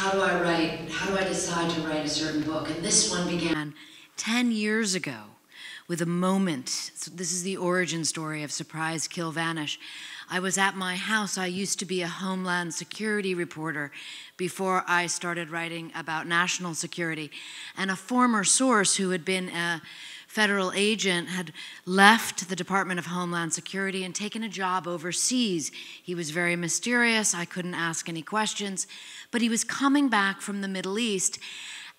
how do I decide to write a certain book? And this one began 10 years ago with a moment. So this is the origin story of Surprise, Kill, Vanish. I was at my house. I used to be a Homeland Security reporter before I started writing about national security. And a former source who had been a federal agent had left the Department of Homeland Security and taken a job overseas. He was very mysterious. I couldn't ask any questions. But he was coming back from the Middle East,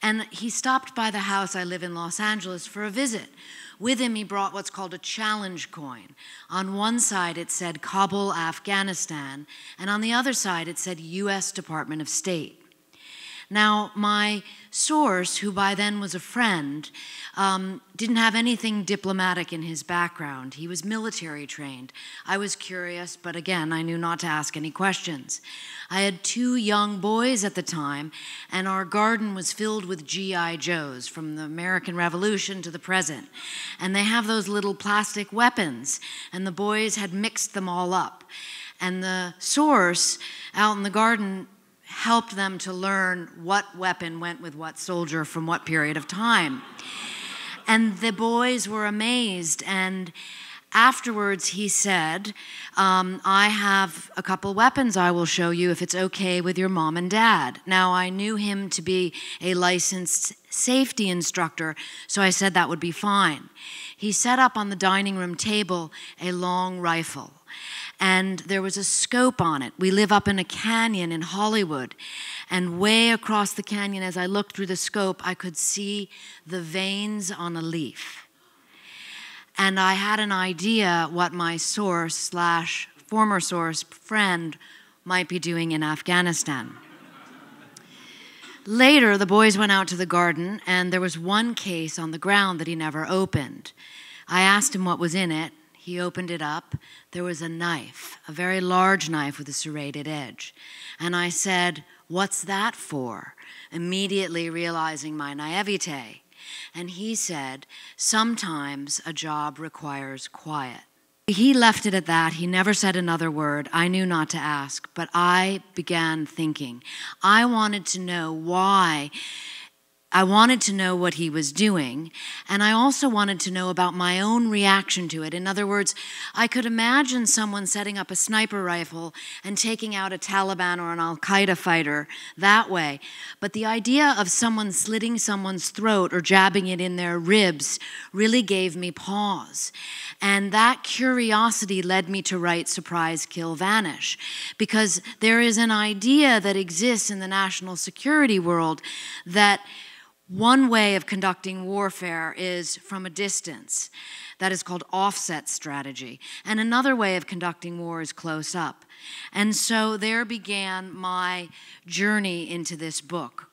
and he stopped by the house. I live in Los Angeles for a visit. With him, he brought what's called a challenge coin. On one side, it said Kabul, Afghanistan, and on the other side, it said U.S. Department of State. Now, my source, who by then was a friend, didn't have anything diplomatic in his background. He was military trained. I was curious, but again, I knew not to ask any questions. I had 2 young boys at the time, and our garden was filled with G.I. Joes, from the American Revolution to the present. And they have those little plastic weapons, and the boys had mixed them all up. And the source out in the garden helped them to learn what weapon went with what soldier from what period of time. And the boys were amazed, and afterwards he said, I have a couple weapons I will show you if it's okay with your mom and dad. Now, I knew him to be a licensed safety instructor, so I said that would be fine. He set up on the dining room table a long rifle, and there was a scope on it. We live up in a canyon in Hollywood, and way across the canyon, as I looked through the scope, I could see the veins on a leaf. And I had an idea what my source / former source friend might be doing in Afghanistan. Later, the boys went out to the garden, and there was one case on the ground that he never opened. I asked him what was in it. He opened it up. There was a knife, a very large knife with a serrated edge. And I said, "What's that for?" Immediately realizing my naivete. And he said, "Sometimes a job requires quiet." He left it at that. He never said another word. I knew not to ask, but I began thinking. I wanted to know why. I wanted to know what he was doing, and I also wanted to know about my own reaction to it. In other words, I could imagine someone setting up a sniper rifle and taking out a Taliban or an Al-Qaeda fighter that way. But the idea of someone slitting someone's throat or jabbing it in their ribs really gave me pause. And that curiosity led me to write Surprise, Kill, Vanish, because there is an idea that exists in the national security world that one way of conducting warfare is from a distance. That is called offset strategy. And another way of conducting war is close up. And so there began my journey into this book.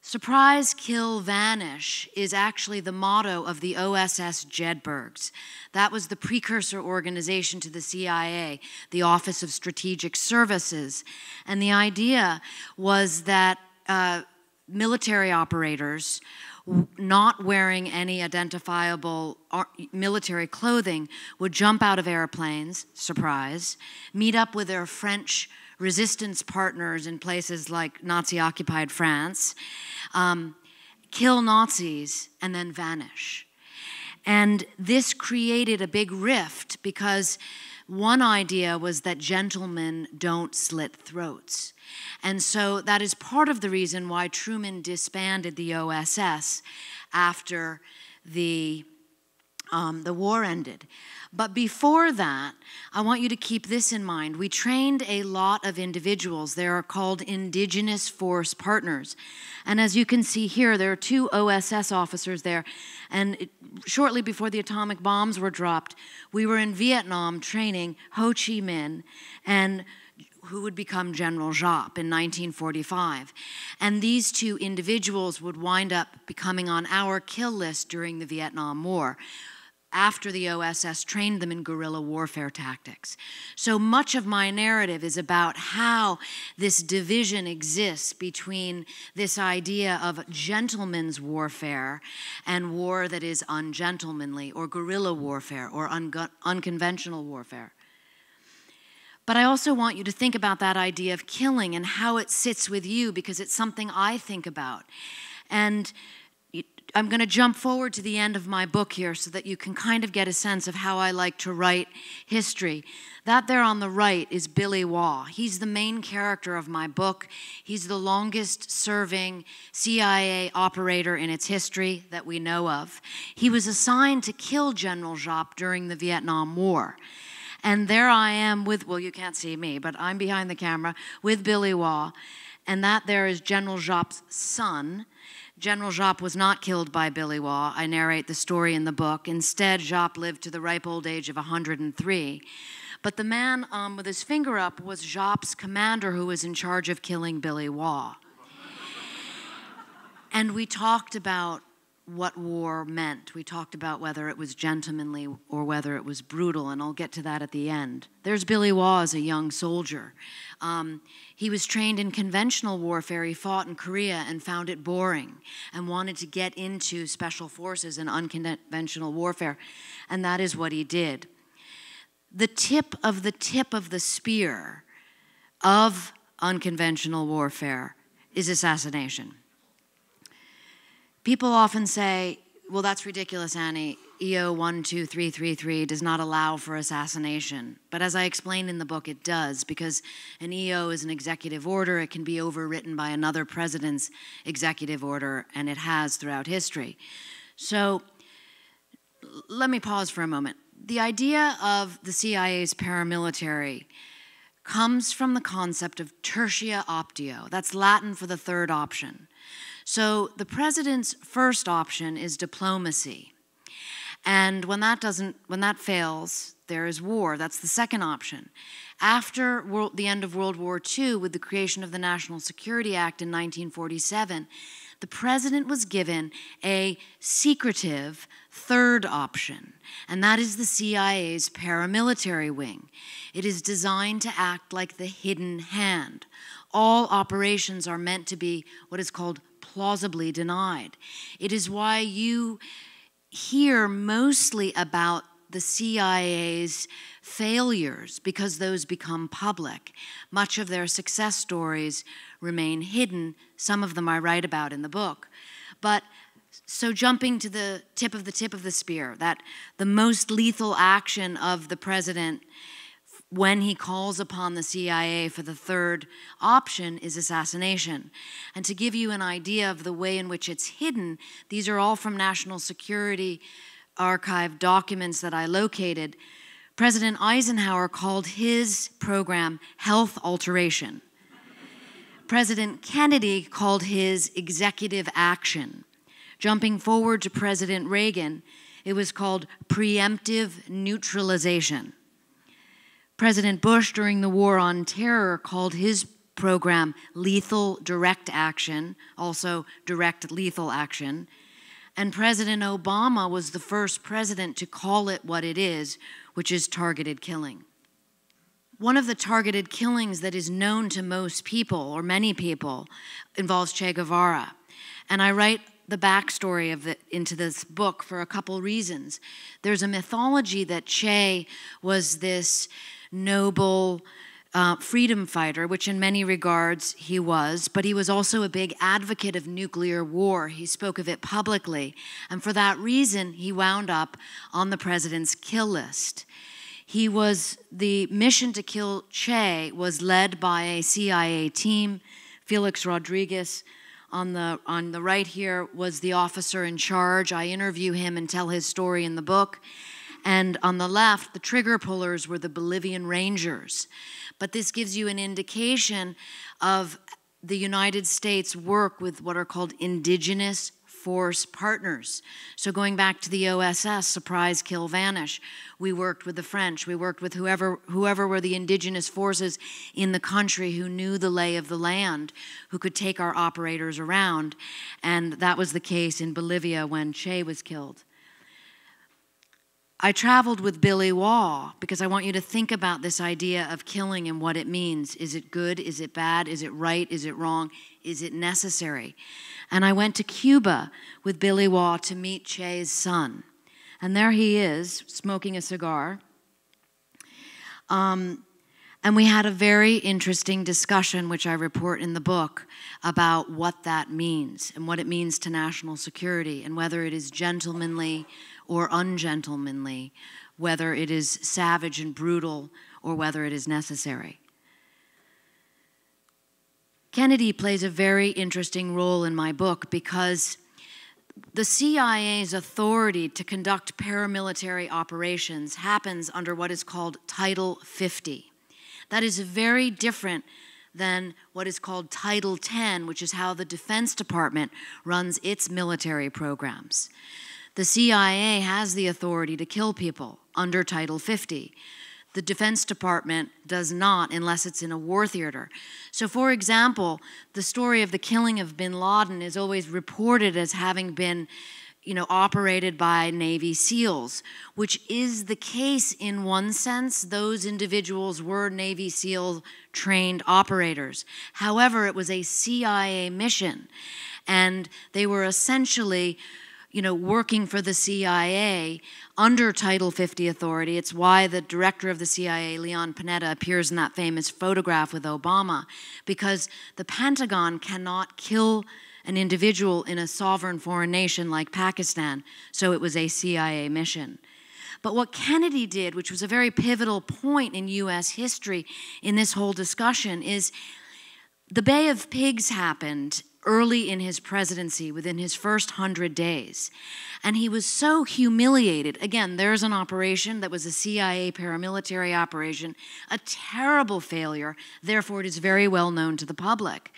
Surprise, Kill, Vanish is actually the motto of the OSS Jedburghs. That was the precursor organization to the CIA, the Office of Strategic Services. And the idea was that military operators not wearing any identifiable military clothing would jump out of airplanes, surprise, meet up with their French resistance partners in places like Nazi-occupied France, kill Nazis, and then vanish. And this created a big rift because one idea was that gentlemen don't slit throats. And so that is part of the reason why Truman disbanded the OSS after the war ended. But before that, I want you to keep this in mind. We trained a lot of individuals. They are called indigenous force partners. And as you can see here, there are 2 OSS officers there. And shortly before the atomic bombs were dropped, we were in Vietnam training Ho Chi Minh, and who would become General Giap in 1945. And these 2 individuals would wind up becoming on our kill list during the Vietnam War, after the OSS trained them in guerrilla warfare tactics. So much of my narrative is about how this division exists between this idea of gentleman's warfare and war that is ungentlemanly, or guerrilla warfare, or unconventional warfare. But I also want you to think about that idea of killing and how it sits with you, because it's something I think about. And I'm going to jump forward to the end of my book here so that you can kind of get a sense of how I like to write history. That there on the right is Billy Waugh. He's the main character of my book. He's the longest serving CIA operator in its history that we know of. He was assigned to kill General Giap during the Vietnam War. And there I am with, well, you can't see me, but I'm behind the camera with Billy Waugh. And that there is General Giap's son. General Giap was not killed by Billy Waugh. I narrate the story in the book. Instead, Giap lived to the ripe old age of 103. But the man with his finger up was Giap's commander, who was in charge of killing Billy Waugh. And we talked about what war meant. We talked about whether it was gentlemanly or whether it was brutal, and I'll get to that at the end. There's Billy Waugh as a young soldier. He was trained in conventional warfare. He fought in Korea and found it boring and wanted to get into special forces and unconventional warfare, and that is what he did. The tip of the spear of unconventional warfare is assassination. People often say, well, that's ridiculous, Annie. EO 12333 does not allow for assassination. But as I explained in the book, it does, because an EO is an executive order. It can be overwritten by another president's executive order, and it has throughout history. So let me pause for a moment. The idea of the CIA's paramilitary comes from the concept of tertia optio. That's Latin for the third option. So the president's first option is diplomacy. And when that fails, there is war. That's the second option. After the end of World War II, with the creation of the National Security Act in 1947, the president was given a secretive third option, and that is the CIA's paramilitary wing. It is designed to act like the hidden hand. All operations are meant to be what is called plausibly denied. It is why you hear mostly about the CIA's failures, because those become public. Much of their success stories remain hidden. Some of them I write about in the book. But so jumping to the tip of the spear, that the most lethal action of the president when he calls upon the CIA for the third option is assassination. And to give you an idea of the way in which it's hidden, these are all from National Security Archive documents that I located. President Eisenhower called his program health alteration. President Kennedy called his executive action. Jumping forward to President Reagan, it was called preemptive neutralization. President Bush, during the War on Terror, called his program lethal direct action, also direct lethal action. And President Obama was the first president to call it what it is, which is targeted killing. One of the targeted killings that is known to most people, or many people, involves Che Guevara. And I write the backstory of it into this book for a couple reasons. There's a mythology that Che was this noble freedom fighter, which in many regards he was, but he was also a big advocate of nuclear war. He spoke of it publicly, and for that reason, he wound up on the president's kill list. The mission to kill Che was led by a CIA team. Felix Rodriguez on the right here was the officer in charge. I interview him and tell his story in the book. And on the left, the trigger pullers were the Bolivian Rangers. But this gives you an indication of the United States' work with what are called indigenous force partners. So going back to the OSS, Surprise, Kill, Vanish, we worked with the French. We worked with whoever were the indigenous forces in the country who knew the lay of the land, who could take our operators around. And that was the case in Bolivia when Che was killed. I traveled with Billy Waugh because I want you to think about this idea of killing and what it means. Is it good? Is it bad? Is it right? Is it wrong? Is it necessary? And I went to Cuba with Billy Waugh to meet Che's son. And there he is, smoking a cigar. And we had a very interesting discussion, which I report in the book, about what that means and what it means to national security and whether it is gentlemanly or ungentlemanly, whether it is savage and brutal or whether it is necessary. Kennedy plays a very interesting role in my book because the CIA's authority to conduct paramilitary operations happens under what is called Title 50. That is very different than what is called Title 10, which is how the Defense Department runs its military programs. The CIA has the authority to kill people under Title 50. The Defense Department does not unless it's in a war theater. So, for example, the story of the killing of bin Laden is always reported as having been, operated by Navy SEALs, which is the case in one sense. Those individuals were Navy SEAL trained operators. However, it was a CIA mission, and they were essentially working for the CIA under Title 50 authority. It's why the director of the CIA, Leon Panetta, appears in that famous photograph with Obama, because the Pentagon cannot kill an individual in a sovereign foreign nation like Pakistan, so it was a CIA mission. But what Kennedy did, which was a very pivotal point in U.S. history in this whole discussion, is the Bay of Pigs happened early in his presidency, within his first 100 days. And he was so humiliated. Again, there's an operation that was a CIA paramilitary operation, a terrible failure. Therefore, it is very well known to the public.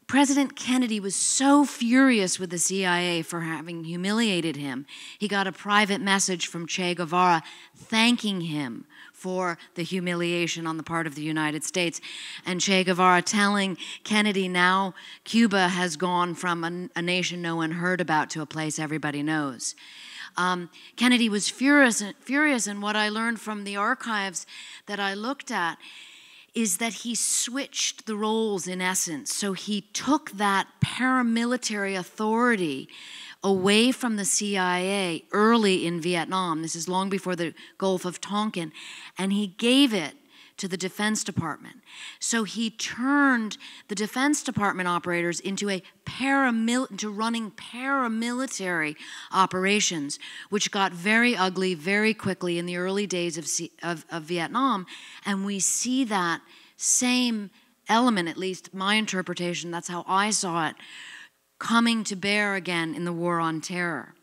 President Kennedy was so furious with the CIA for having humiliated him. He got a private message from Che Guevara thanking him for the humiliation on the part of the United States. And Che Guevara telling Kennedy, now Cuba has gone from a nation no one heard about to a place everybody knows. Kennedy was furious, and what I learned from the archives that I looked at is that he switched the roles in essence. So he took that paramilitary authority away from the CIA early in Vietnam. This is long before the Gulf of Tonkin, and he gave it to the Defense Department. So he turned the Defense Department operators into running paramilitary operations, which got very ugly very quickly in the early days of Vietnam. And we see that same element, at least my interpretation, that's how I saw it, coming to bear again in the War on Terror.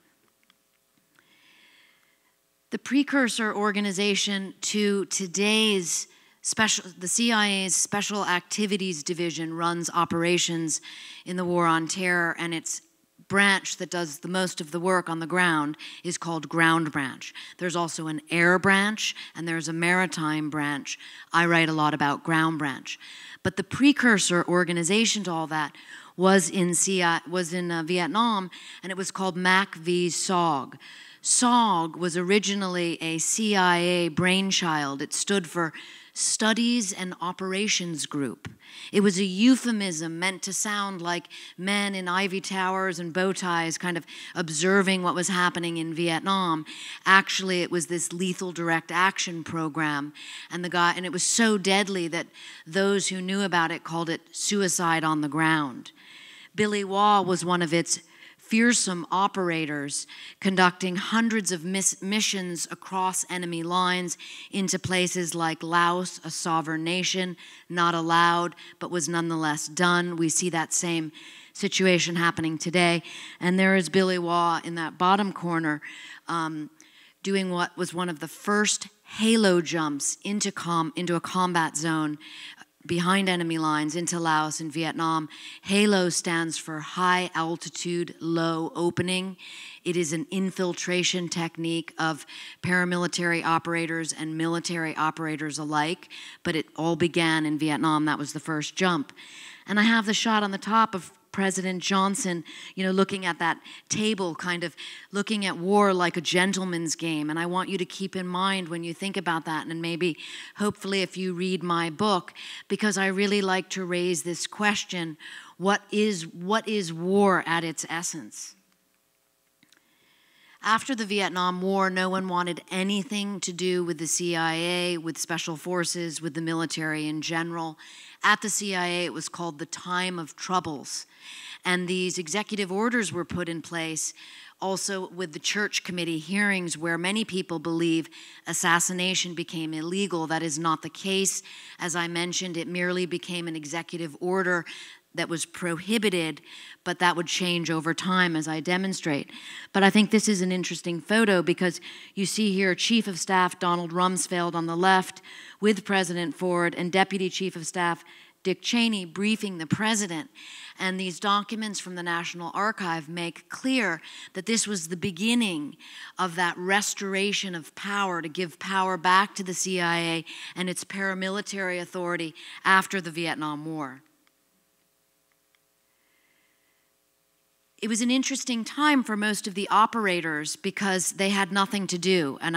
The precursor organization to today's the CIA's Special Activities Division runs operations in the War on Terror, and its branch that does the most of the work on the ground is called Ground Branch. There's also an Air Branch, and there's a Maritime Branch. I write a lot about Ground Branch. But the precursor organization to all that was in Vietnam, and it was called MACV-SOG. SOG was originally a CIA brainchild. It stood for Studies and Operations Group. It was a euphemism meant to sound like men in ivy towers and bow ties kind of observing what was happening in Vietnam. Actually, it was this lethal direct action program, and it was so deadly that those who knew about it called it suicide on the ground. Billy Waugh was one of its fearsome operators, conducting hundreds of missions across enemy lines into places like Laos, a sovereign nation, not allowed, but was nonetheless done. We see that same situation happening today. And there is Billy Waugh in that bottom corner doing what was one of the first halo jumps into a combat zone behind enemy lines into Laos and Vietnam. HALO stands for High Altitude Low Opening. It is an infiltration technique of paramilitary operators and military operators alike, but it all began in Vietnam. That was the first jump. And I have the shot on the top of President Johnson, looking at that table, kind of looking at war like a gentleman's game. And I want you to keep in mind when you think about that, and maybe, hopefully, if you read my book, because I really like to raise this question, what is war at its essence? After the Vietnam War, no one wanted anything to do with the CIA, with special forces, with the military in general. At the CIA, it was called the time of troubles. And these executive orders were put in place also with the church committee hearings, where many people believe assassination became illegal. That is not the case. As I mentioned, it merely became an executive order that was prohibited, but that would change over time, as I demonstrate. But I think this is an interesting photo because you see here Chief of Staff Donald Rumsfeld on the left with President Ford and Deputy Chief of Staff Dick Cheney briefing the president. And these documents from the National Archive make clear that this was the beginning of that restoration of power, to give power back to the CIA and its paramilitary authority after the Vietnam War. It was an interesting time for most of the operators because they had nothing to do. And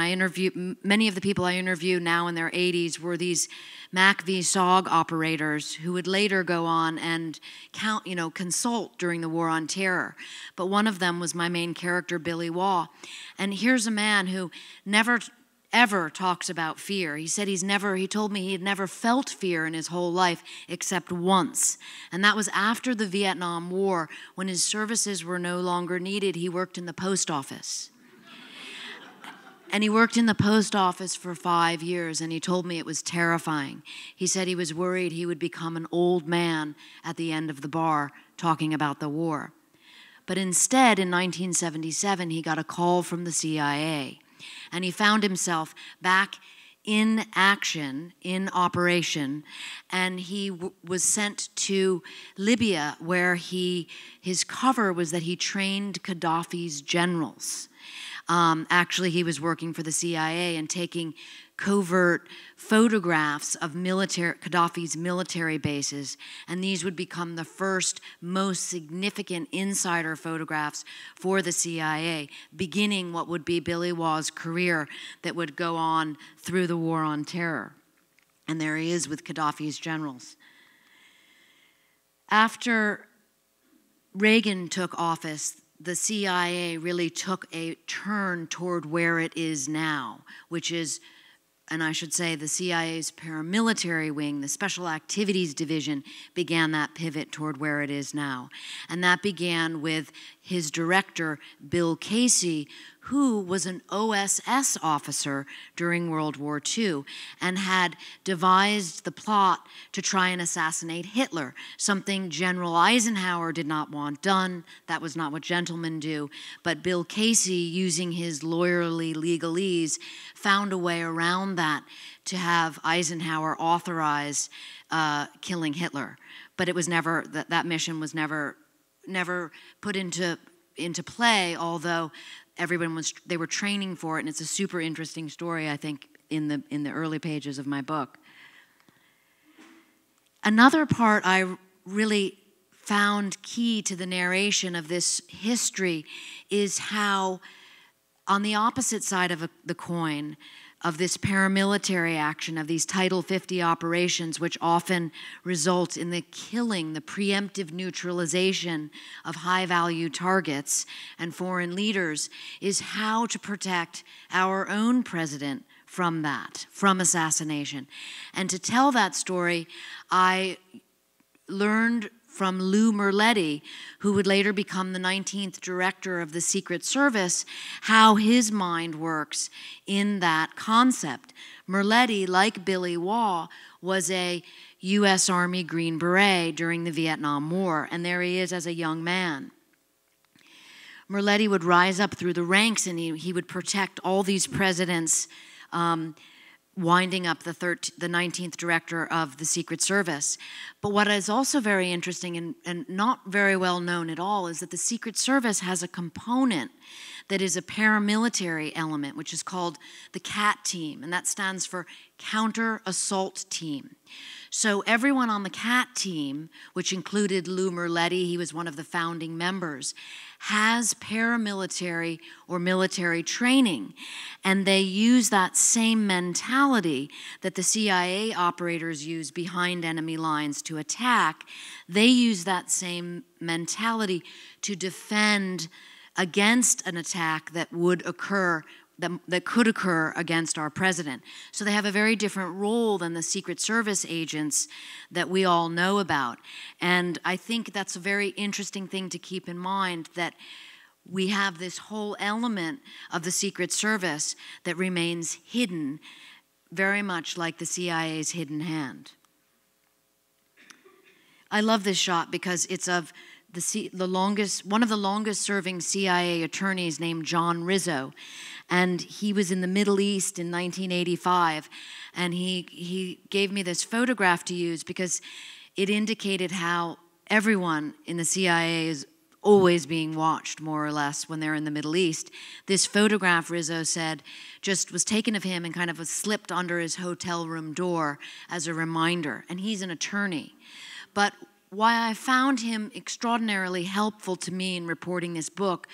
many of the people I interview now in their 80s were these MACV-SOG operators who would later go on and consult during the War on Terror. But one of them was my main character, Billy Waugh. And here's a man who never ever talks about fear. He said he told me he had never felt fear in his whole life except once. And that was after the Vietnam War, when his services were no longer needed. He worked in the post office. And he worked in the post office for 5 years, and he told me it was terrifying. He said he was worried he would become an old man at the end of the bar talking about the war. But instead, in 1977, he got a call from the CIA. And he found himself back in action, in operation, and he was sent to Libya, where his cover was that he trained Gaddafi's generals. Actually, he was working for the CIA and taking covert photographs of Gaddafi's military bases, and these would become the first, most significant insider photographs for the CIA, beginning what would be Billy Waugh's career that would go on through the War on Terror. And there he is with Gaddafi's generals. After Reagan took office, the CIA really took a turn toward where it is now, which is, and I should say, the CIA's paramilitary wing, the Special Activities Division, began that pivot toward where it is now. And that began with his director, Bill Casey, who was an OSS officer during World War II and had devised the plot to try and assassinate Hitler, something General Eisenhower did not want done. That was not what gentlemen do. But Bill Casey, using his lawyerly legalese, found a way around that to have Eisenhower authorize killing Hitler. But it was never, that mission was never put into play, although they were training for it, and it's a super interesting story, I think, in the early pages of my book. Another part I really found key to the narration of this history is how, on the opposite side of the coin, of this paramilitary action, of these Title 50 operations, which often result in the killing, the preemptive neutralization of high-value targets and foreign leaders, is how to protect our own president from that, from assassination. And to tell that story, I learned from Lou Merletti, who would later become the 19th director of the Secret Service, how his mind works in that concept. Merletti, like Billy Waugh, was a U.S. Army Green Beret during the Vietnam War, and there he is as a young man. Merletti would rise up through the ranks, and he would protect all these presidents, winding up the 19th director of the Secret Service. But what is also very interesting and not very well known at all is that the Secret Service has a component that is a paramilitary element, which is called the CAT team, and that stands for Counter Assault Team. So everyone on the CAT team, which included Lou Merletti, he was one of the founding members, has paramilitary or military training, and they use that same mentality that the CIA operators use behind enemy lines to attack. They use that same mentality to defend against an attack that would occur, that could occur against our president. So they have a very different role than the Secret Service agents that we all know about. And I think that's a very interesting thing to keep in mind, that we have this whole element of the Secret Service that remains hidden, very much like the CIA's hidden hand. I love this shot because it's of one of the longest serving CIA attorneys named John Rizzo. And he was in the Middle East in 1985. And he gave me this photograph to use because it indicated how everyone in the CIA is always being watched, more or less, when they're in the Middle East. This photograph, Rizzo said, just was taken of him and kind of was slipped under his hotel room door as a reminder. And he's an attorney. But why I found him extraordinarily helpful to me in reporting this book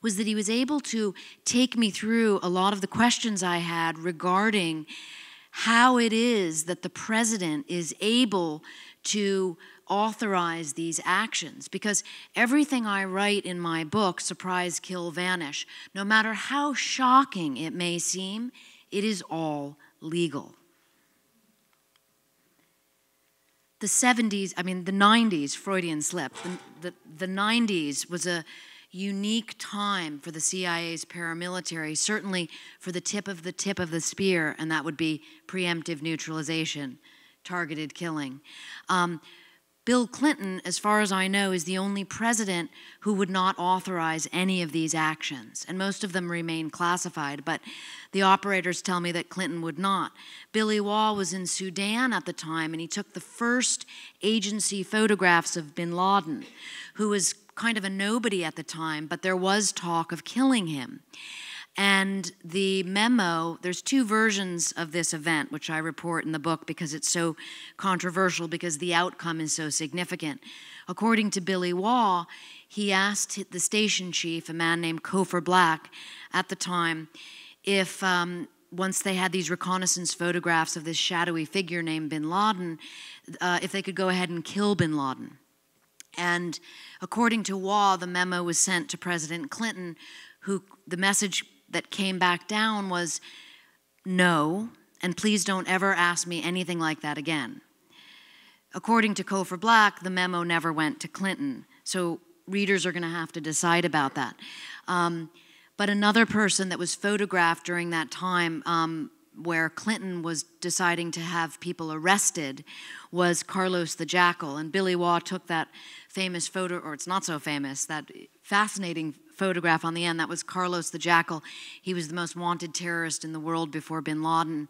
was that he was able to take me through a lot of the questions I had regarding how it is that the president is able to authorize these actions. Because everything I write in my book, Surprise, Kill, Vanish, no matter how shocking it may seem, it is all legal. The 90s, Freudian slip. The 90s was a unique time for the CIA's paramilitary, certainly for the tip of the spear, and that would be preemptive neutralization, targeted killing. Bill Clinton, as far as I know, is the only president who would not authorize any of these actions, and most of them remain classified, but the operators tell me that Clinton would not. Billy Waugh was in Sudan at the time, and he took the first agency photographs of bin Laden, who was kind of a nobody at the time, but there was talk of killing him. And the memo, there's two versions of this event, which I report in the book because it's so controversial, because the outcome is so significant. According to Billy Waugh, he asked the station chief, a man named Cofer Black, at the time, if once they had these reconnaissance photographs of this shadowy figure named bin Laden, if they could go ahead and kill bin Laden. And according to Waugh, the memo was sent to President Clinton, who the message that came back down was, no, and please don't ever ask me anything like that again. According to Cofer Black, the memo never went to Clinton, so readers are going to have to decide about that. But another person that was photographed during that time where Clinton was deciding to have people arrested was Carlos the Jackal, and Billy Waugh took that famous photo, or it's not so famous, that fascinating photograph on the end. That was Carlos the Jackal. He was the most wanted terrorist in the world before bin Laden.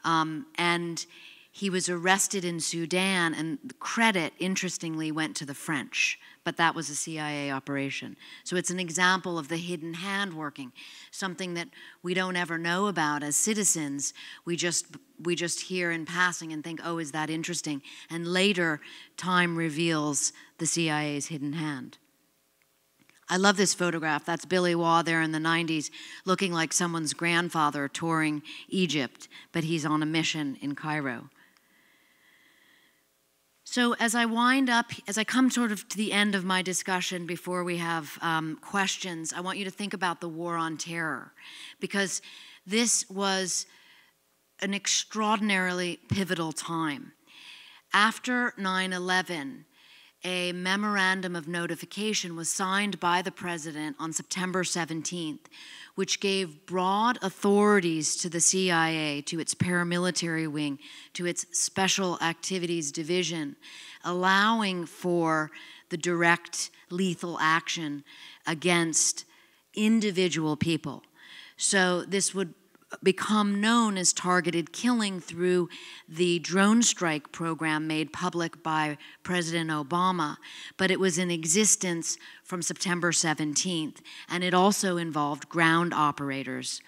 And he was arrested in Sudan, and the credit, interestingly, went to the French. But that was a CIA operation. So it's an example of the hidden hand working, something that we don't ever know about as citizens. We just hear in passing and think, oh, is that interesting? And later, time reveals the CIA's hidden hand. I love this photograph. That's Billy Waugh there in the 90s, looking like someone's grandfather touring Egypt, but he's on a mission in Cairo. So as I wind up, as I come sort of to the end of my discussion before we have questions, I want you to think about the war on terror, because this was an extraordinarily pivotal time. After 9/11, a memorandum of notification was signed by the president on September 17th, which gave broad authorities to the CIA, to its paramilitary wing, to its special activities division, allowing for the direct lethal action against individual people. So this would become known as targeted killing through the drone strike program made public by President Obama, but it was in existence from September 17th, and it also involved ground operators.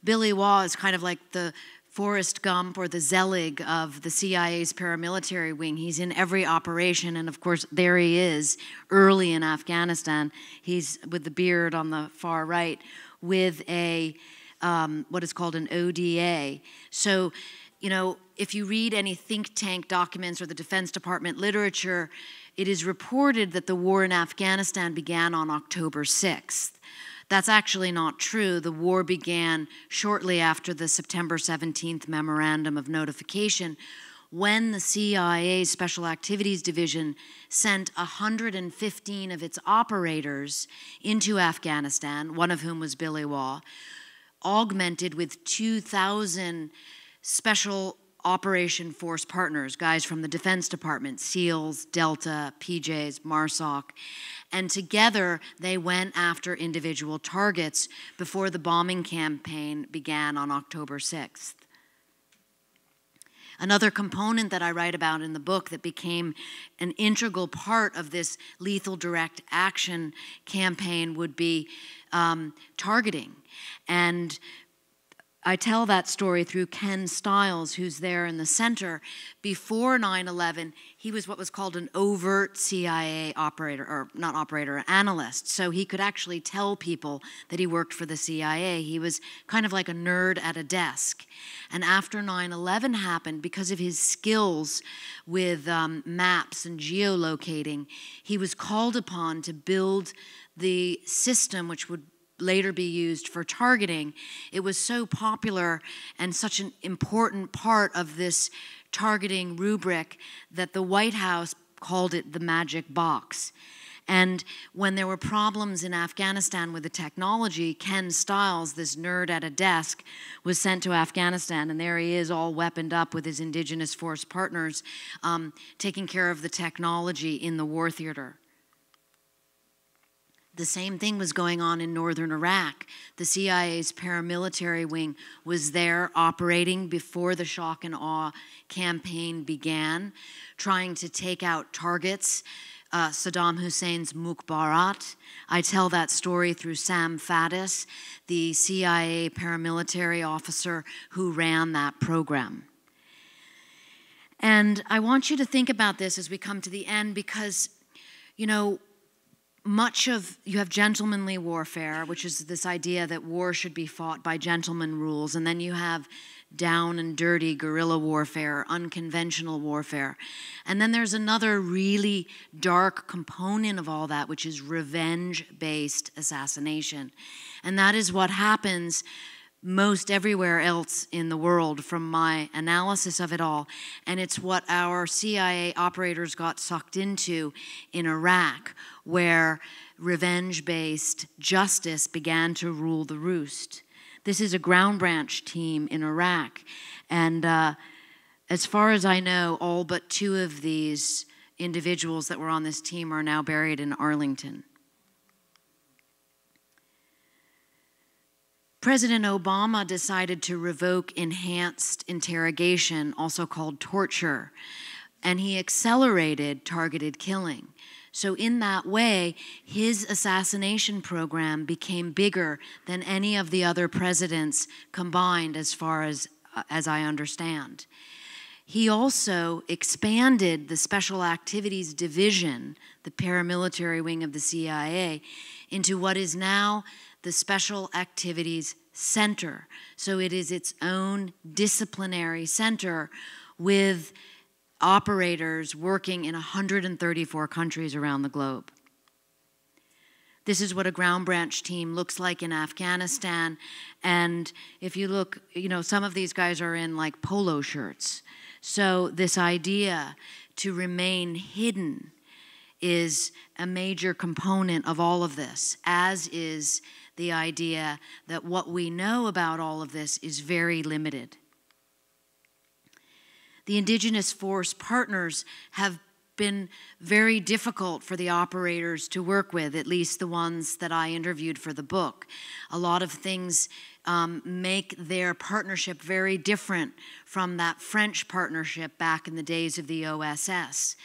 Billy Waugh is kind of like the Forrest Gump or the Zelig of the CIA's paramilitary wing. He's in every operation, and of course there he is early in Afghanistan. He's with the beard on the far right, with a what is called an ODA. So, you know, if you read any think tank documents or the Defense Department literature, it is reported that the war in Afghanistan began on October 6th. That's actually not true. The war began shortly after the September 17th Memorandum of Notification, when the CIA's Special Activities Division sent 115 of its operators into Afghanistan, one of whom was Billy Waugh, augmented with 2,000 special operation force partners, guys from the Defense Department, SEALs, Delta, PJs, MARSOC, and together they went after individual targets before the bombing campaign began on October 6th. Another component that I write about in the book that became an integral part of this lethal direct action campaign would be targeting. And I tell that story through Ken Stiles, who's there in the center. Before 9/11, he was what was called an overt CIA operator, or not operator, analyst. So he could actually tell people that he worked for the CIA. He was kind of like a nerd at a desk. And after 9/11 happened, because of his skills with maps and geolocating, he was called upon to build the system which would later be used for targeting. It was so popular and such an important part of this targeting rubric that the White House called it the magic box. And when there were problems in Afghanistan with the technology, Ken Stiles, this nerd at a desk, was sent to Afghanistan, and there he is all weaponed up with his indigenous force partners, taking care of the technology in the war theater. The same thing was going on in northern Iraq. The CIA's paramilitary wing was there operating before the shock and awe campaign began, trying to take out targets, Saddam Hussein's Mukhabarat. I tell that story through Sam Faddis, the CIA paramilitary officer who ran that program. And I want you to think about this as we come to the end because, you know, you have gentlemanly warfare, which is this idea that war should be fought by gentleman rules, and then you have down and dirty guerrilla warfare, unconventional warfare. And then there's another really dark component of all that, which is revenge-based assassination. And that is what happens most everywhere else in the world from my analysis of it all. And it's what our CIA operators got sucked into in Iraq, where revenge-based justice began to rule the roost. This is a ground branch team in Iraq. And as far as I know, all but 2 of these individuals that were on this team are now buried in Arlington. President Obama decided to revoke enhanced interrogation, also called torture, and he accelerated targeted killing. So in that way, his assassination program became bigger than any of the other presidents combined as far as I understand. He also expanded the Special Activities Division, the paramilitary wing of the CIA, into what is now the Special Activities Center. So it is its own disciplinary center with operators working in 134 countries around the globe. This is what a ground branch team looks like in Afghanistan. And if you look, you know, some of these guys are in like polo shirts. So this idea to remain hidden is a major component of all of this, as is the idea that what we know about all of this is very limited. The indigenous force partners have been very difficult for the operators to work with, at least the ones that I interviewed for the book. A lot of things make their partnership very different from that French partnership back in the days of the OSS.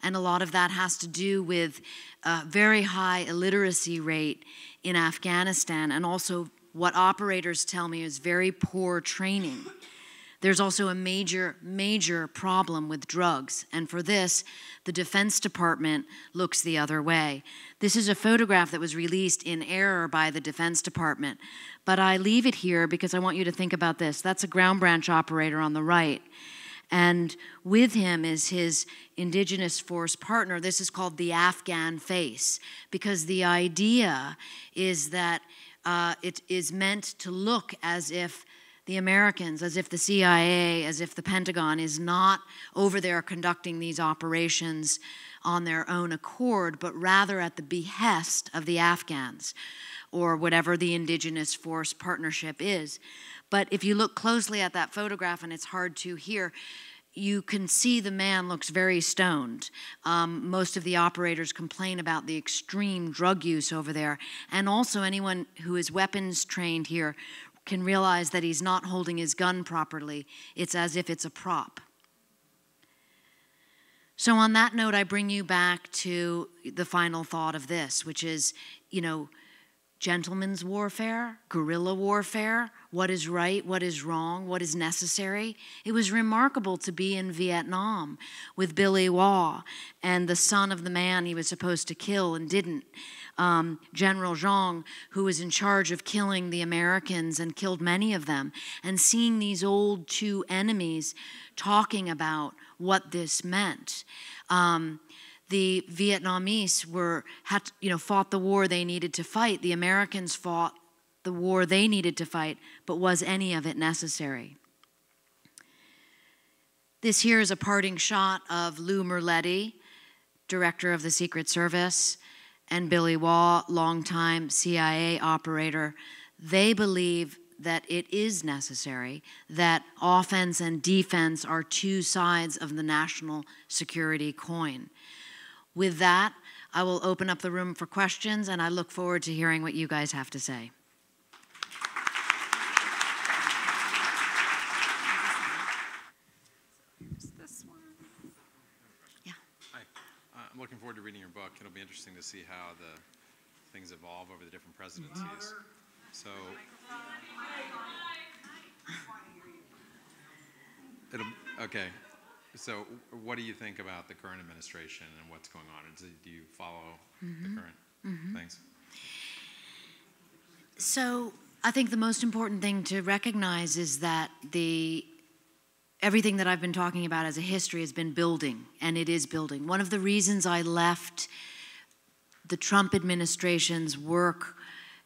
And a lot of that has to do with a very high illiteracy rate in Afghanistan, and also what operators tell me is very poor training. There's also a major problem with drugs, and for this, the Defense Department looks the other way. This is a photograph that was released in error by the Defense Department, but I leave it here because I want you to think about this. That's a ground branch operator on the right, And with him is his indigenous force partner. This is called the Afghan face, because the idea is that it is meant to look as if the Americans, as if the CIA, as if the Pentagon is not over there conducting these operations on their own accord, but rather at the behest of the Afghans, or whatever the indigenous force partnership is. But if you look closely at that photograph, and it's hard to hear, you can see the man looks very stoned. Most of the operators complain about the extreme drug use over there. And also anyone who is weapons trained here can realize that he's not holding his gun properly. It's as if it's a prop. So on that note, I bring you back to the final thought of this, which is, gentleman's warfare, guerrilla warfare, what is right, what is wrong, what is necessary. It was remarkable to be in Vietnam with Billy Waugh and the son of the man he was supposed to kill and didn't. General Zhang, who was in charge of killing the Americans and killed many of them, and seeing these old two enemies talking about what this meant. The Vietnamese fought the war they needed to fight. The Americans fought the war they needed to fight, but was any of it necessary? This here is a parting shot of Lou Merletti, director of the Secret Service, and Billy Waugh, longtime CIA operator. They believe that it is necessary, that offense and defense are two sides of the national security coin. With that, I will open up the room for questions, and I look forward to hearing what you guys have to say. This one. Yeah. Hi. I'm looking forward to reading your book. It'll be interesting to see how the things evolve over the different presidencies. So, okay. So what do you think about the current administration and what's going on? Do you follow the current things? So I think the most important thing to recognize is that everything that I've been talking about as a history has been building, and it is building. One of the reasons I left the Trump administration's work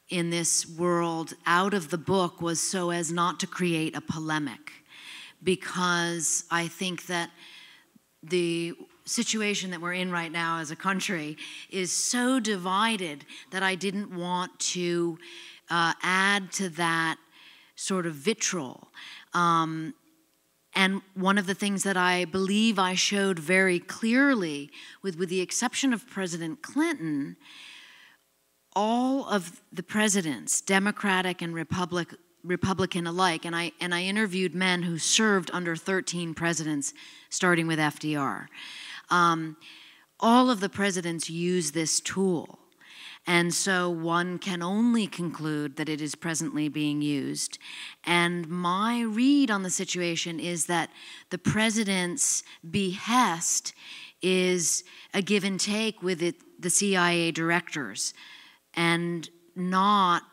in this world out of the book was so as not to create a polemic, because I think that the situation that we're in right now as a country is so divided that I didn't want to add to that sort of vitriol. And one of the things that I believe I showed very clearly, with the exception of President Clinton, all of the presidents, Democratic and Republican alike, and I interviewed men who served under 13 presidents, starting with FDR. All of the presidents use this tool. And so one can only conclude that it is presently being used. And my read on the situation is that the president's behest is a give and take with the CIA directors, and not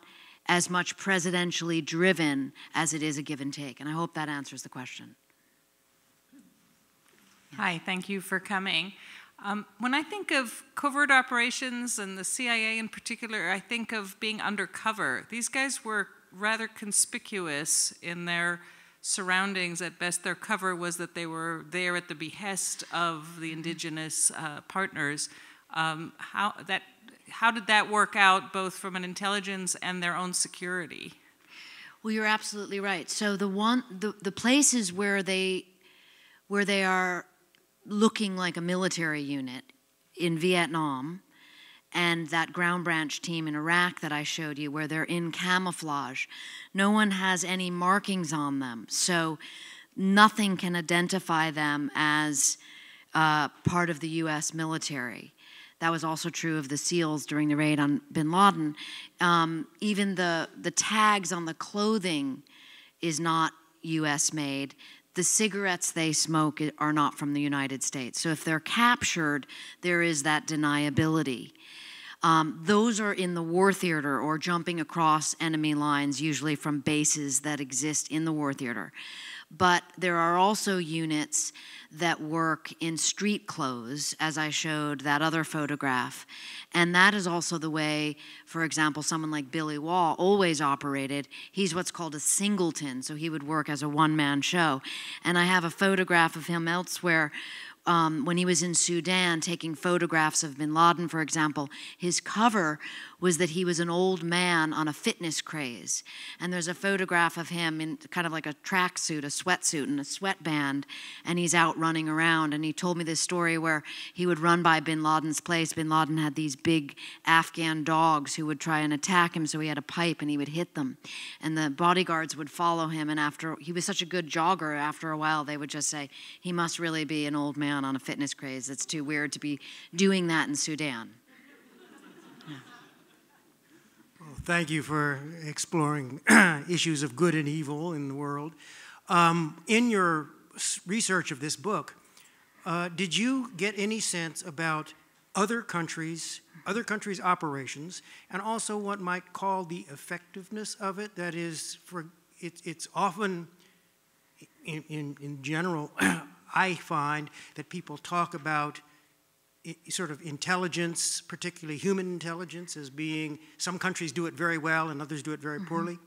as much presidentially driven as it is a give and take. And I hope that answers the question. Hi, thank you for coming. When I think of covert operations and the CIA in particular, I think of being undercover. These guys were rather conspicuous in their surroundings. At best, their cover was that they were there at the behest of the indigenous partners. How did that work out, both from an intelligence and their own security? Well, you're absolutely right. So the places where they are looking like a military unit in Vietnam, and that ground branch team in Iraq that I showed you, where they're in camouflage, no one has any markings on them. So nothing can identify them as part of the U.S. military. That was also true of the SEALs during the raid on bin Laden. Even the tags on the clothing is not U.S. made. The cigarettes they smoke are not from the United States. So if they're captured, there is that deniability. Those are in the war theater or jumping across enemy lines, usually from bases that exist in the war theater. But there are also units that work in street clothes, as I showed that other photograph. And that is also the way, for example, someone like Billy Wall always operated. He's what's called a singleton, so he would work as a one-man show. And I have a photograph of him elsewhere when he was in Sudan taking photographs of bin Laden, for example. His cover was that he was an old man on a fitness craze. And there's a photograph of him in kind of like a tracksuit, a sweatsuit, and a sweatband, and he's out running around. And he told me this story where he would run by bin Laden's place. Bin Laden had these big Afghan dogs who would try and attack him, so he had a pipe and he would hit them. And the bodyguards would follow him, and after he was such a good jogger, after a while they would just say, he must really be an old man on a fitness craze. It's too weird to be doing that in Sudan. Well, thank you for exploring issues of good and evil in the world. In your research of this book, did you get any sense about other countries' operations, and also what might call the effectiveness of it? That is, it's often, in general, I find that people talk about sort of intelligence, particularly human intelligence, as being, some countries do it very well and others do it very poorly.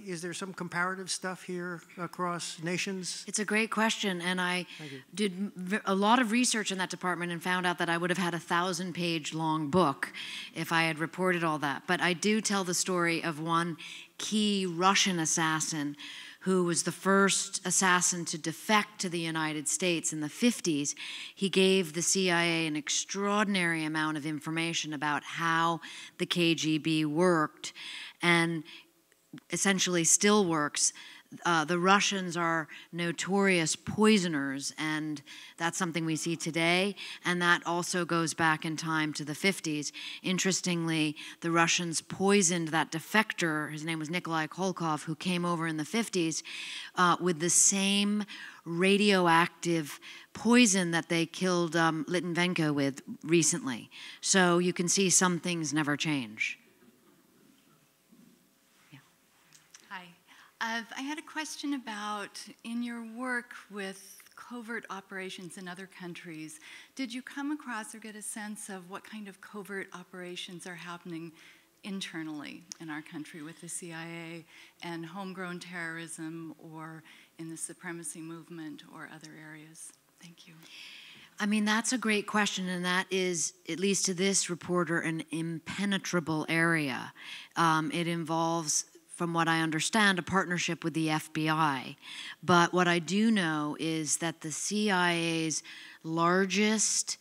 Is there some comparative stuff here across nations? It's a great question, and I did a lot of research in that department and found out that I would have had a 1,000-page long book if I had reported all that. But I do tell the story of one key Russian assassin who was the first assassin to defect to the United States in the 50s. He gave the CIA an extraordinary amount of information about how the KGB worked, and essentially still works. The Russians are notorious poisoners, and that's something we see today, and that also goes back in time to the 50s. Interestingly, the Russians poisoned that defector, his name was Nikolai Kolkov, who came over in the 50s with the same radioactive poison that they killed Litvinenko with recently. So you can see some things never change. I had a question about, in your work with covert operations in other countries, did you come across or get a sense of what kind of covert operations are happening internally in our country with the CIA and homegrown terrorism, or in the supremacy movement or other areas? Thank you. I mean, that's a great question, and that is, at least to this reporter, an impenetrable area. It involves, from what I understand, a partnership with the FBI. But what I do know is that the CIA's largest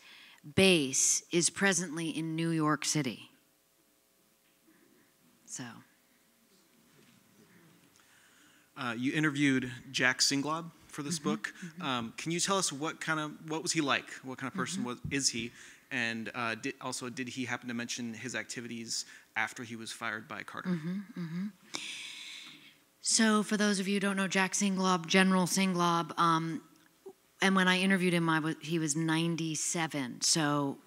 base is presently in New York City. So. You interviewed Jack Singlob for this book. Can you tell us what was he like? What kind of person is he? And did he happen to mention his activities after he was fired by Carter? So for those of you who don't know Jack Singlob, General Singlob, and when I interviewed him, he was 97. So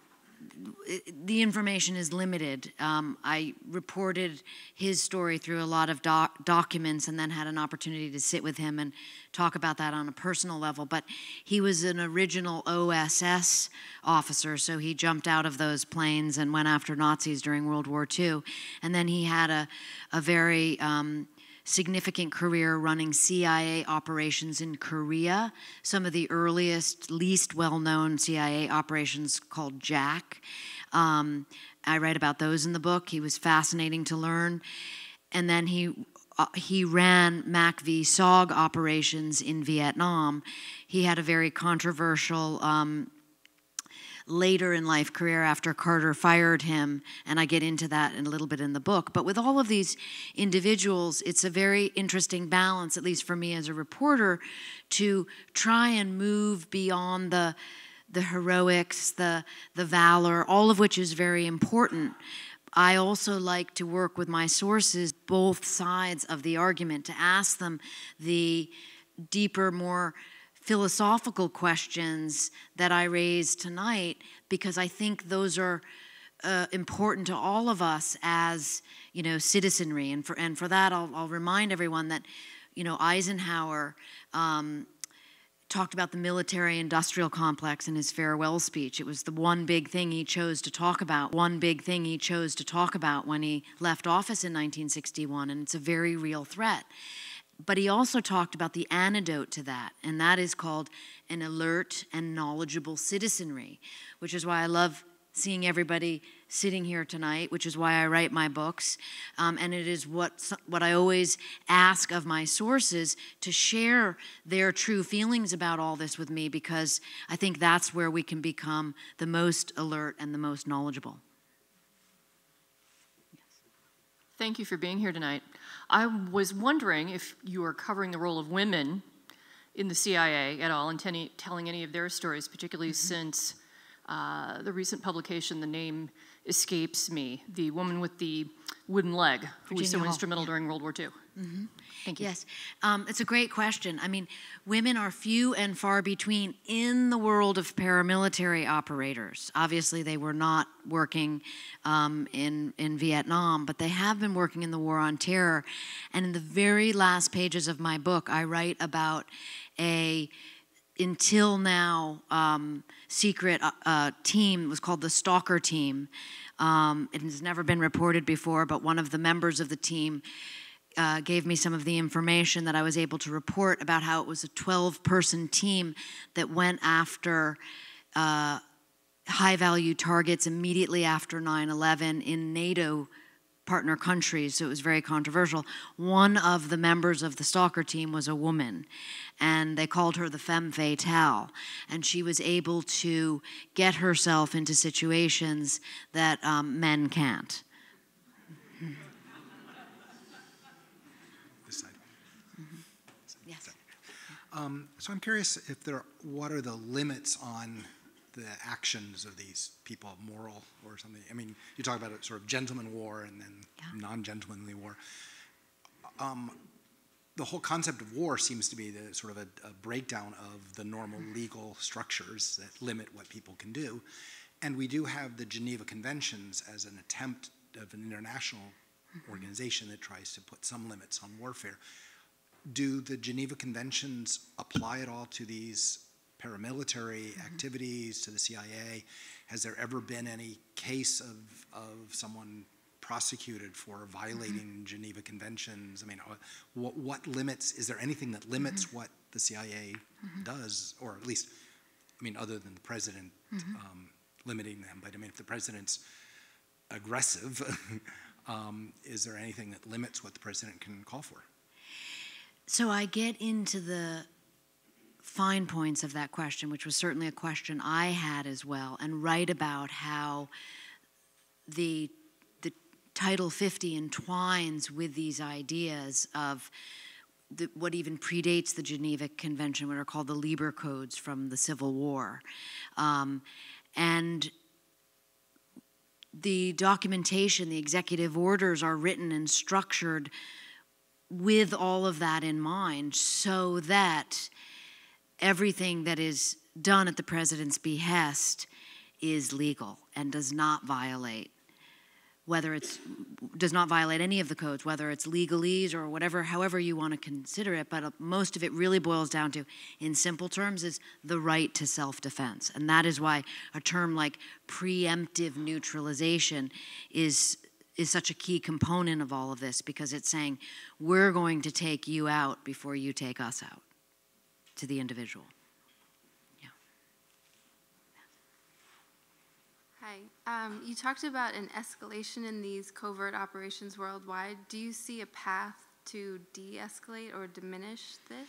the information is limited. I reported his story through a lot of documents, and then had an opportunity to sit with him and talk about that on a personal level. But he was an original OSS officer, so he jumped out of those planes and went after Nazis during World War II. And then he had a very significant career running CIA operations in Korea. Some of the earliest, least well-known CIA operations called Jack. I write about those in the book. He was fascinating to learn. And then he ran MAC v. SOG operations in Vietnam. He had a very controversial later in life career after Carter fired him, and I get into that in a little bit in the book. But with all of these individuals, it's a very interesting balance, at least for me as a reporter, to try and move beyond the heroics, the valor, all of which is very important. I also like to work with my sources, both sides of the argument, to ask them the deeper, more philosophical questions that I raised tonight, because I think those are important to all of us as, citizenry. And for that, I'll remind everyone that, Eisenhower talked about the military-industrial complex in his farewell speech. It was the one big thing he chose to talk about, when he left office in 1961, and it's a very real threat. But he also talked about the antidote to that, and that is called an alert and knowledgeable citizenry, which is why I love seeing everybody sitting here tonight, which is why I write my books. And it is what I always ask of my sources, to share their true feelings about all this with me, because I think that's where we can become the most alert and the most knowledgeable. Thank you for being here tonight. I was wondering if you are covering the role of women in the CIA at all, and telling any of their stories, particularly since the recent publication, the name escapes me, the woman with the wooden leg, who was so instrumental during World War II. Thank you. Yes, it's a great question. I mean, women are few and far between in the world of paramilitary operators. Obviously, they were not working in Vietnam, but they have been working in the War on Terror. And in the very last pages of my book, I write about a until now secret team. It was called the Stalker Team. It has never been reported before, but one of the members of the team gave me some of the information that I was able to report about how it was a 12-person team that went after high-value targets immediately after 9/11 in NATO partner countries, so it was very controversial. One of the members of the Stalker Team was a woman, and they called her the femme fatale, and she was able to get herself into situations that men can't. This side. Yes. So I'm curious what are the limits on the actions of these people, moral or something? I mean, you talk about a sort of gentleman war and then non-gentlemanly war. The whole concept of war seems to be the sort of a breakdown of the normal legal structures that limit what people can do. And we do have the Geneva Conventions as an attempt of an international organization that tries to put some limits on warfare. Do the Geneva Conventions apply at all to these paramilitary activities, to the CIA? Has there ever been any case of someone prosecuted for violating Geneva Conventions? I mean, what limits, is there anything that limits what the CIA does, or at least, I mean, other than the president limiting them, but I mean, if the president's aggressive, is there anything that limits what the president can call for? So I get into the fine points of that question, which was certainly a question I had as well, and write about how the Title 50 entwines with these ideas of what even predates the Geneva Convention, what are called the Lieber Codes from the Civil War. And the documentation, the executive orders are written and structured with all of that in mind, so that everything that is done at the president's behest is legal and does not violate any of the codes, whether it's legalese or whatever, however you want to consider it. But most of it really boils down to, in simple terms, is the right to self-defense. And that is why a term like preemptive neutralization is such a key component of all of this, because it's saying, we're going to take you out before you take us out, to the individual. Yeah. Hi. You talked about an escalation in these covert operations worldwide. Do you see a path to de-escalate or diminish this?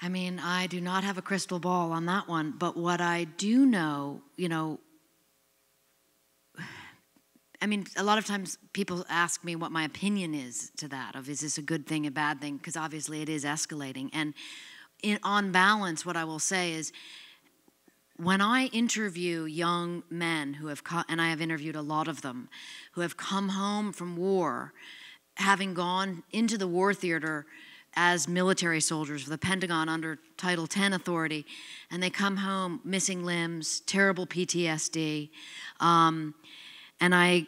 I mean, I do not have a crystal ball on that one, but what I do know, I mean, a lot of times people ask me what my opinion is to that, of is this a good thing, a bad thing, because obviously it is escalating. And on balance, what I will say is, when I interview young men who have and I have interviewed a lot of them, who have come home from war, having gone into the war theater as military soldiers for the Pentagon under Title 10 authority, and they come home missing limbs, terrible PTSD, and I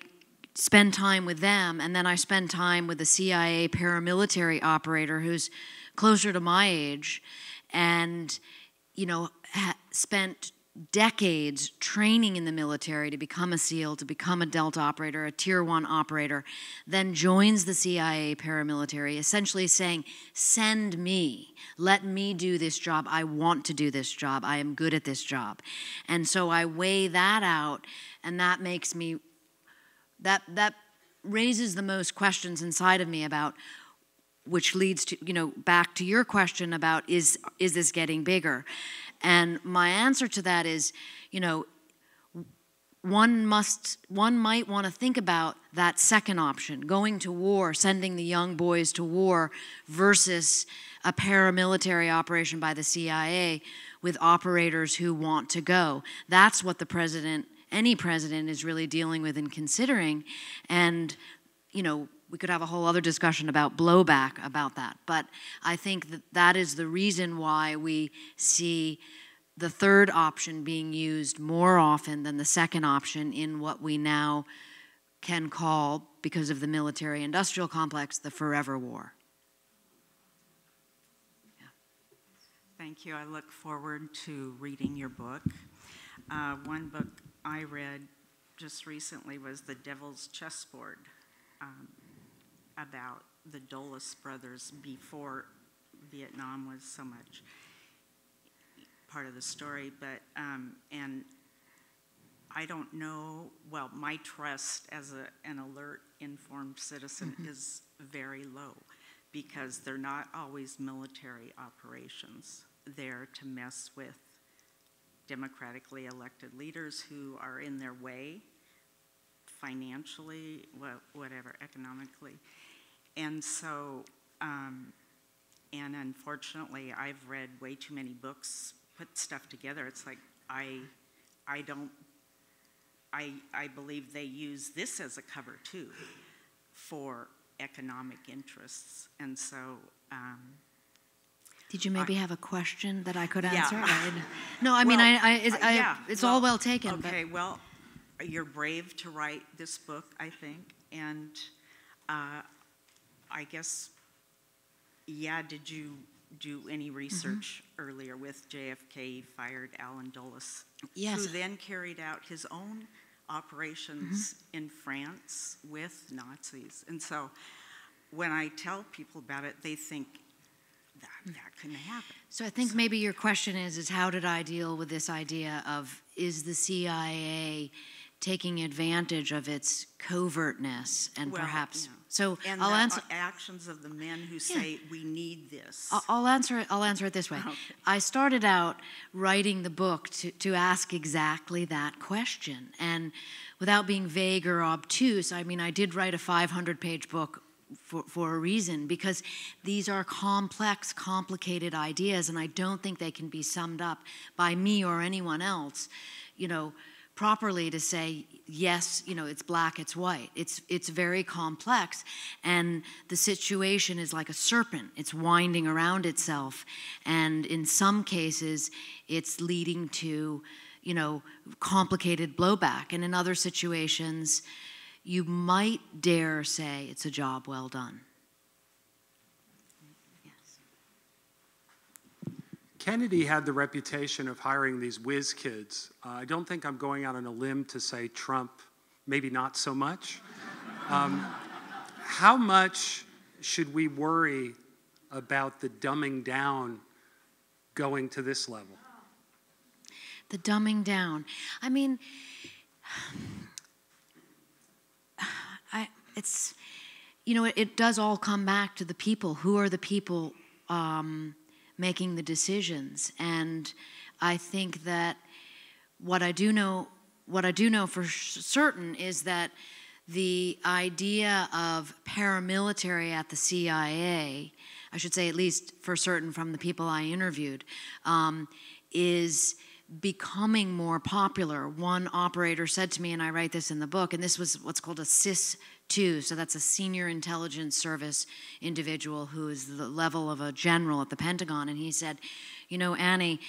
spend time with them, and then I spend time with the CIA paramilitary operator who's closer to my age, and spent decades training in the military to become a SEAL, to become a Delta operator, a Tier 1 operator, then joins the CIA paramilitary, essentially saying, send me, let me do this job, I want to do this job, I am good at this job. And so I weigh that out, and that makes me, that raises the most questions inside of me about, which leads to, back to your question about is this getting bigger? And my answer to that is, one might want to think about that second option, going to war, sending the young boys to war, versus a paramilitary operation by the CIA with operators who want to go. That's what the president, any president, is really dealing with and considering. And, we could have a whole other discussion about blowback about that. But I think that is the reason why we see the third option being used more often than the second option in what we now can call, because of the military-industrial complex, the forever war. Yeah. Thank you. I look forward to reading your book. One book I read just recently was The Devil's Chessboard, about the Dulles brothers before Vietnam was so much part of the story. But and I don't know, well, my trust as an alert, informed citizen is very low, because they're not always military operations there to mess with democratically elected leaders who are in their way financially, whatever, economically. And so, and unfortunately, I've read way too many books, put stuff together. It's like, I believe they use this as a cover too for economic interests. And so, did you maybe have a question that I could answer? Yeah. No, I mean, yeah. It's all well taken. Okay, well, you're brave to write this book, I think, and I guess, yeah, did you do any research earlier with JFK fired Alan Dulles, yes, who then carried out his own operations in France with Nazis? And so when I tell people about it, they think that couldn't happen. So I think maybe your question is how did I deal with this idea of, is the CIA taking advantage of its covertness and perhaps, so and I'll answer actions of the men who say we need this. I'll answer it this way. Okay. I started out writing the book to ask exactly that question, and without being vague or obtuse, I mean, I did write a 500-page book for a reason, because these are complex, complicated ideas, and I don't think they can be summed up by me or anyone else, properly to say, yes, it's black, it's white. It's very complex, and the situation is like a serpent. It's winding around itself, and in some cases, it's leading to, complicated blowback, and in other situations, you might dare say it's a job well done. Kennedy had the reputation of hiring these whiz kids. I don't think I'm going out on a limb to say Trump, maybe not so much. How much should we worry about the dumbing down going to this level? The dumbing down. I mean, it does all come back to the people. Who are the people making the decisions? And I think that what I do know for certain is that the idea of paramilitary at the CIA, I should say at least for certain from the people I interviewed, is becoming more popular. One operator said to me, and I write this in the book, and this was what's called a SIS-2, so that's a senior intelligence service individual who is the level of a general at the Pentagon, and he said, Annie,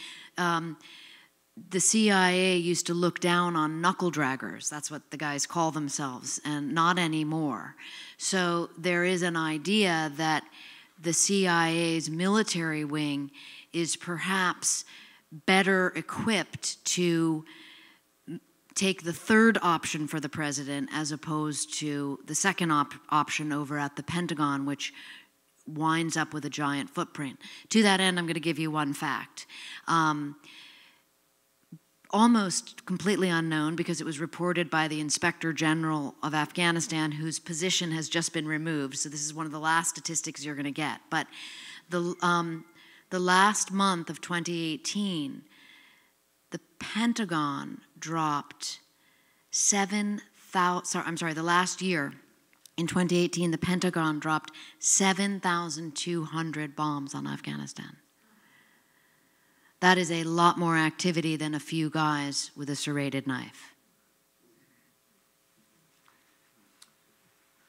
the CIA used to look down on knuckle draggers. That's what the guys call themselves, and not anymore. So there is an idea that the CIA's military wing is perhaps better equipped to take the third option for the president as opposed to the second option over at the Pentagon, which winds up with a giant footprint. To that end, I'm going to give you one fact. Almost completely unknown, because it was reported by the Inspector General of Afghanistan, whose position has just been removed. So this is one of the last statistics you're going to get. But the last month of 2018, the Pentagon dropped the last year, in 2018, the Pentagon dropped 7,200 bombs on Afghanistan. That is a lot more activity than a few guys with a serrated knife.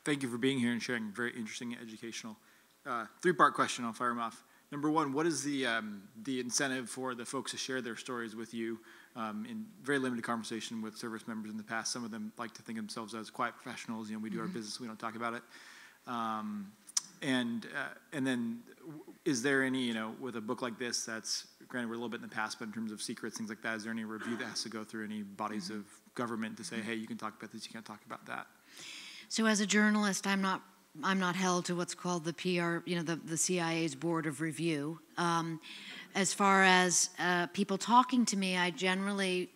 Thank you for being here and sharing. Very interesting and educational. Three-part question, I'll fire them off. Number one, what is the incentive for the folks to share their stories with you? In very limited conversation with service members in the past, some of them like to think of themselves as quiet professionals. You know, we do our business, we don't talk about it. And then, is there any, you know, with a book like this that's, granted we're a little bit in the past, but in terms of secrets, things like that, is there any review that has to go through any bodies of government to say, hey, you can talk about this, you can't talk about that? So as a journalist, I'm not held to what's called the PR, you know, the CIA's board of review. As far as people talking to me, I generally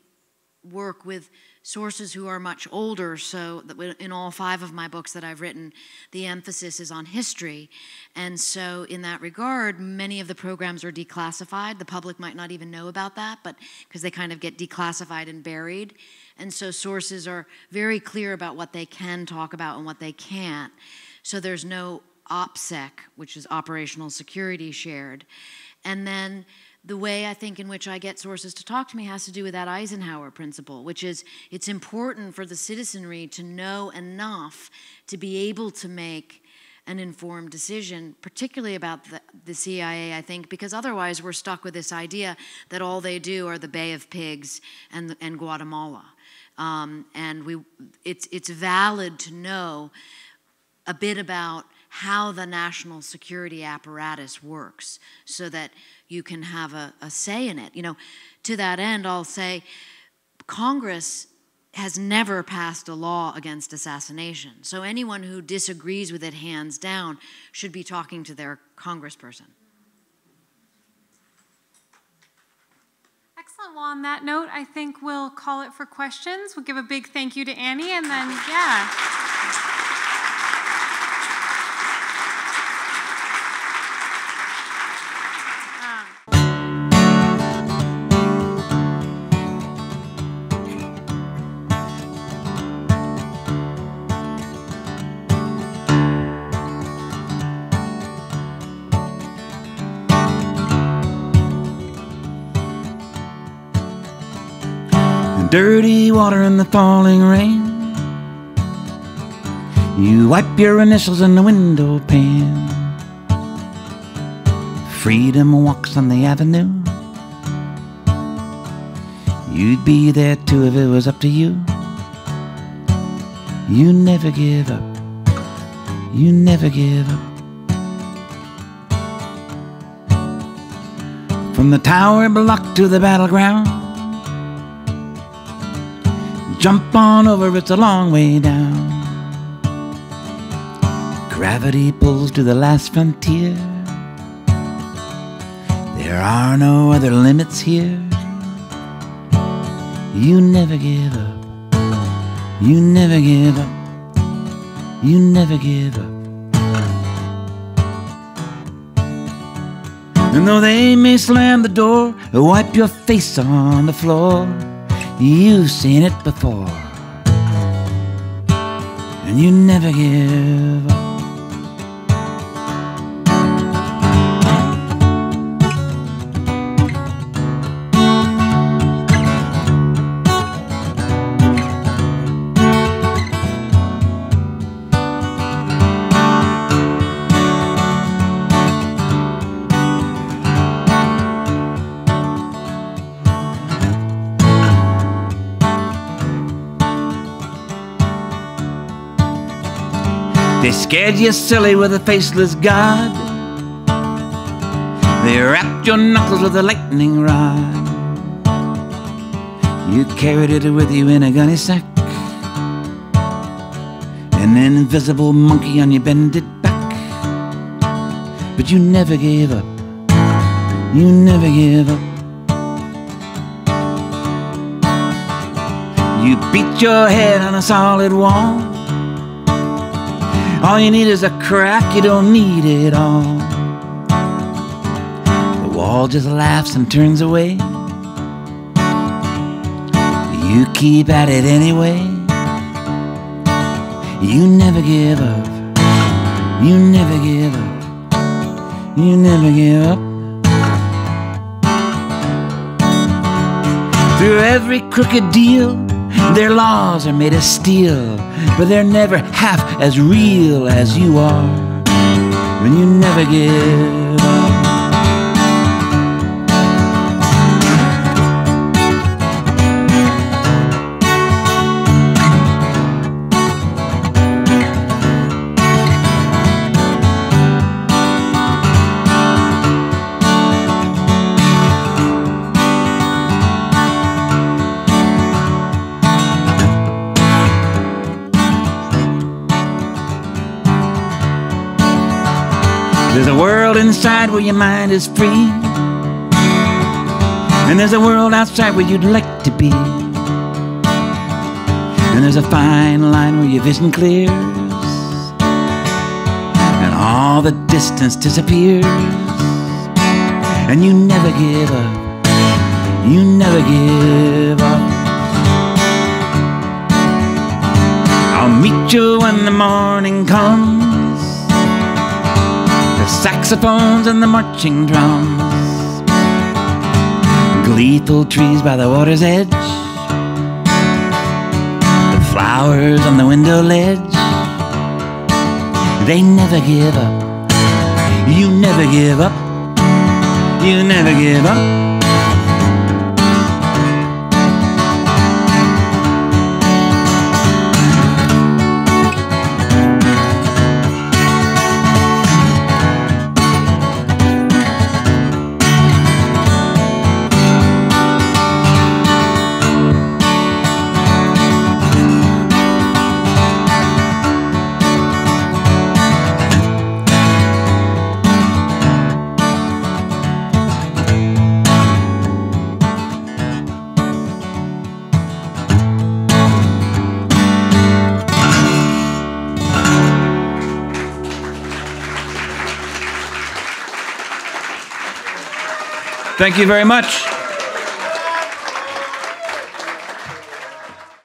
work with sources who are much older, so that in all 5 of my books that I've written, the emphasis is on history. And so in that regard, many of the programs are declassified. The public might not even know about that, but because they kind of get declassified and buried. And so sources are very clear about what they can talk about and what they can't. So there's no OPSEC, which is operational security, shared. And then the way I think in which I get sources to talk to me has to do with that Eisenhower principle, which is it's important for the citizenry to know enough to be able to make an informed decision, particularly about the CIA, I think, because otherwise we're stuck with this idea that all they do are the Bay of Pigs and Guatemala. It's valid to know a bit about how the national security apparatus works so that you can have a say in it. You know, to that end, I'll say Congress has never passed a law against assassination. So anyone who disagrees with it hands down should be talking to their congressperson. Excellent. Well, on that note, I think we'll call it for questions. We'll give a big thank you to Annie, and then, yeah. Dirty water in the falling rain. You wipe your initials in the window pane. Freedom walks on the avenue. You'd be there too if it was up to you. You never give up. You never give up. From the tower block to the battleground, jump on over, it's a long way down. Gravity pulls to the last frontier. There are no other limits here. You never give up. You never give up. You never give up. And though they may slam the door or wipe your face on the floor, you've seen it before, and you never give up. They scared you silly with a faceless god. They wrapped your knuckles with a lightning rod. You carried it with you in a gunny sack, an invisible monkey on your bended back. But you never gave up. You never gave up. You beat your head on a solid wall. All you need is a crack, you don't need it all. The wall just laughs and turns away. You keep at it anyway. You never give up. You never give up. You never give up. Through every crooked deal, their laws are made of steel, but they're never half as real as you are when you never give up. There's a world inside where your mind is free, and there's a world outside where you'd like to be, and there's a fine line where your vision clears, and all the distance disappears, and you never give up. You never give up. I'll meet you when the morning comes, the saxophones and the marching drums, gleeful trees by the water's edge, the flowers on the window ledge. They never give up. You never give up. You never give up. Thank you very much.